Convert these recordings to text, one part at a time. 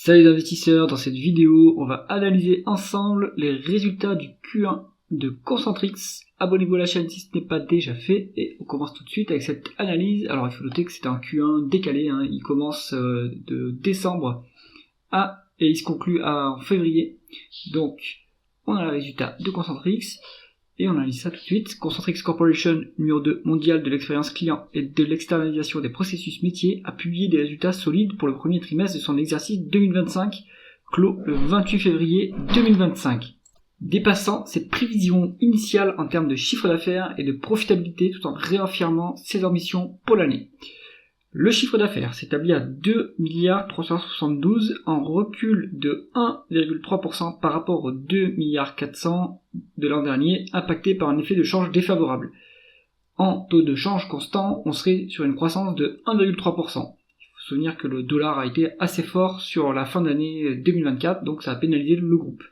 Salut les investisseurs, dans cette vidéo, on va analyser ensemble les résultats du Q1 de Concentrix. Abonnez-vous à la chaîne si ce n'est pas déjà fait et on commence tout de suite avec cette analyse. Alors il faut noter que c'est un Q1 décalé, il commence de décembre et il se conclut en février. Donc on a les résultats de Concentrix et on analyse ça tout de suite. Concentrix Corporation, numéro 2 mondial de l'expérience client et de l'externalisation des processus métiers, a publié des résultats solides pour le premier trimestre de son exercice 2025, clos le 28 février 2025, dépassant ses prévisions initiales en termes de chiffre d'affaires et de profitabilité tout en réaffirmant ses ambitions pour l'année. Le chiffre d'affaires s'établit à 2,372 milliards en recul de 1,3% par rapport aux 2,4 milliards de l'an dernier, impacté par un effet de change défavorable. En taux de change constant, on serait sur une croissance de 1,3%. Il faut se souvenir que le dollar a été assez fort sur la fin d'année 2024, donc ça a pénalisé le groupe.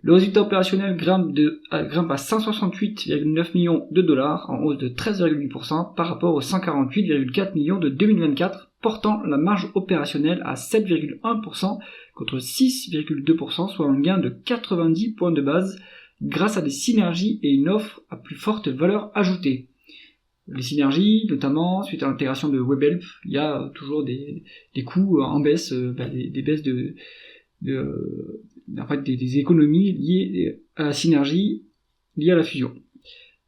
Le résultat opérationnel grimpe à 168,9 millions de dollars, en hausse de 13,8% par rapport aux 148,4 millions de 2024, portant la marge opérationnelle à 7,1% contre 6,2%, soit un gain de 90 points de base grâce à des synergies et une offre à plus forte valeur ajoutée. Les synergies, notamment suite à l'intégration de Webhelp, il y a toujours des coûts en baisse, des baisses des économies liées à la synergie, liées à la fusion.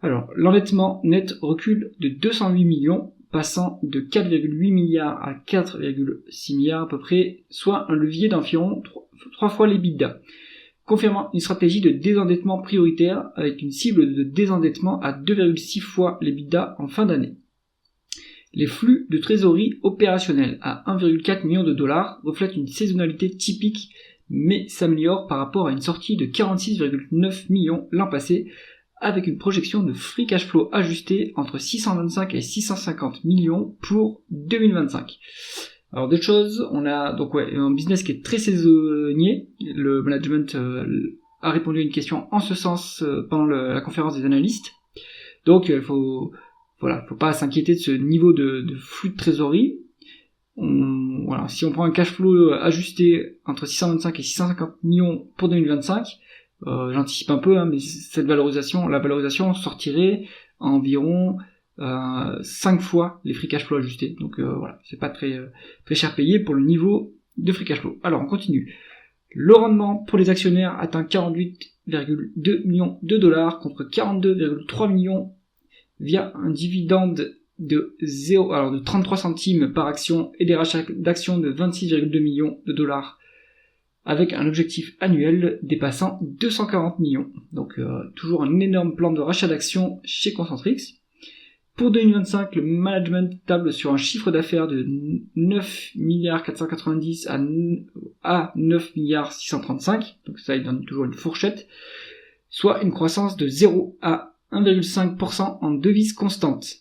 Alors, l'endettement net recule de 208 millions, passant de 4,8 milliards à 4,6 milliards à peu près, soit un levier d'environ 3 fois l'EBITDA, confirmant une stratégie de désendettement prioritaire avec une cible de désendettement à 2,6 fois l'EBITDA en fin d'année. Les flux de trésorerie opérationnels à 1,4 million de dollars reflètent une saisonnalité typique, mais s'améliorent par rapport à une sortie de 46,9 millions l'an passé, avec une projection de free cash flow ajusté entre 625 et 650 millions pour 2025. Alors d'autres choses, on a donc un business qui est très saisonnier. Le management a répondu à une question en ce sens pendant la conférence des analystes. Donc faut pas s'inquiéter de ce niveau de flux de trésorerie. Si on prend un cash flow ajusté entre 625 et 650 millions pour 2025, j'anticipe un peu, mais la valorisation sortirait à environ 5 fois les free cash flow ajustés. Donc c'est pas très cher payé pour le niveau de free cash flow. Alors on continue. Le rendement pour les actionnaires atteint 48,2 millions de dollars contre 42,3 millions via un dividende de 33 centimes par action et des rachats d'actions de 26,2 millions de dollars avec un objectif annuel dépassant 240 millions. Donc toujours un énorme plan de rachat d'actions chez Concentrix. Pour 2025, le management table sur un chiffre d'affaires de 9 milliards 490 à 9 milliards 635, donc ça il donne toujours une fourchette, soit une croissance de 0 à 1,5% en devise constante,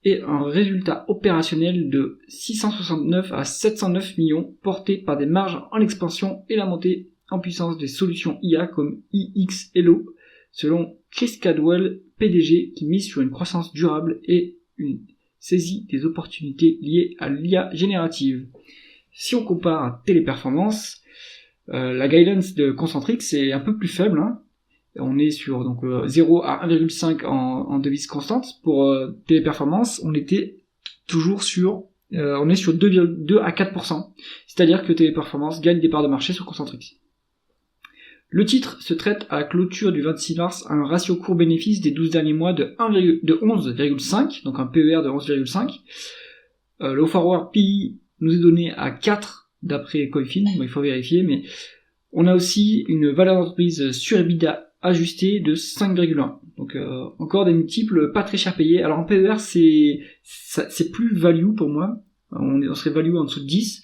et un résultat opérationnel de 669 à 709 millions, porté par des marges en expansion et la montée en puissance des solutions IA comme IXLO, selon Chris Cadwell, PDG, qui mise sur une croissance durable et une saisie des opportunités liées à l'IA générative. Si on compare à Téléperformance, la guidance de Concentrix est un peu plus faible, On est sur 0 à 1,5 en devise constante. Pour Téléperformance, on était toujours sur 2,2 à 4%. C'est-à-dire que Téléperformance gagne des parts de marché sur Concentrix. Le titre se traite à la clôture du 26 mars à un ratio court-bénéfice des 12 derniers mois de 11,5, donc un PER de 11,5. Le forward PE nous est donné à 4 d'après Coifin, il faut vérifier, mais on a aussi une valeur d'entreprise sur EBITDA ajusté de 5,1. Donc encore des multiples pas très cher payés. Alors en PER c'est plus value pour moi. On serait value en dessous de 10.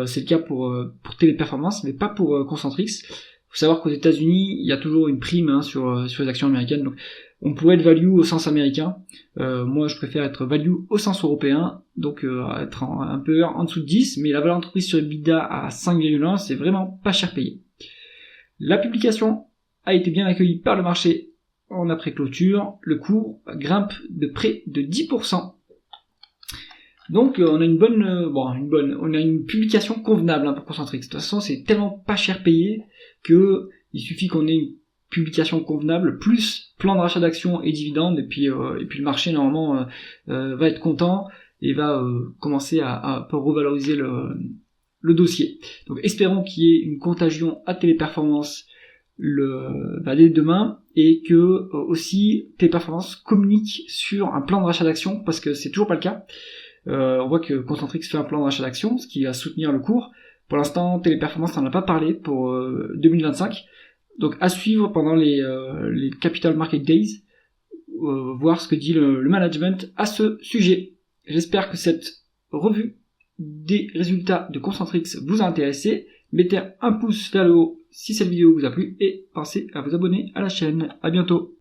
C'est le cas pour Téléperformance, mais pas pour Concentrix. Faut savoir qu'aux États-Unis, il y a toujours une prime sur les actions américaines. Donc on pourrait être value au sens américain. Moi je préfère être value au sens européen. Donc être un PER en dessous de 10, mais la valeur d'entreprise sur EBITDA à 5,1, c'est vraiment pas cher payé. La publication a été bien accueilli par le marché en après-clôture. Le cours grimpe de près de 10%. Donc on a on a une publication convenable pour Concentrix. De toute façon, c'est tellement pas cher payé que il suffit qu'on ait une publication convenable, plus plan de rachat d'actions et dividendes, et puis le marché normalement va être content et va commencer à revaloriser le dossier. Donc espérons qu'il y ait une contagion à Téléperformance dès demain, et que aussi Téléperformance communique sur un plan de rachat d'actions, parce que c'est toujours pas le cas. On voit que Concentrix fait un plan de rachat d'actions, ce qui va soutenir le cours. Pour l'instant, Téléperformance n'en a pas parlé pour 2025. Donc à suivre pendant les Capital Market Days, voir ce que dit le management à ce sujet. J'espère que cette revue des résultats de Concentrix vous a intéressé. Mettez un pouce vers le haut si cette vidéo vous a plu et pensez à vous abonner à la chaîne. À bientôt.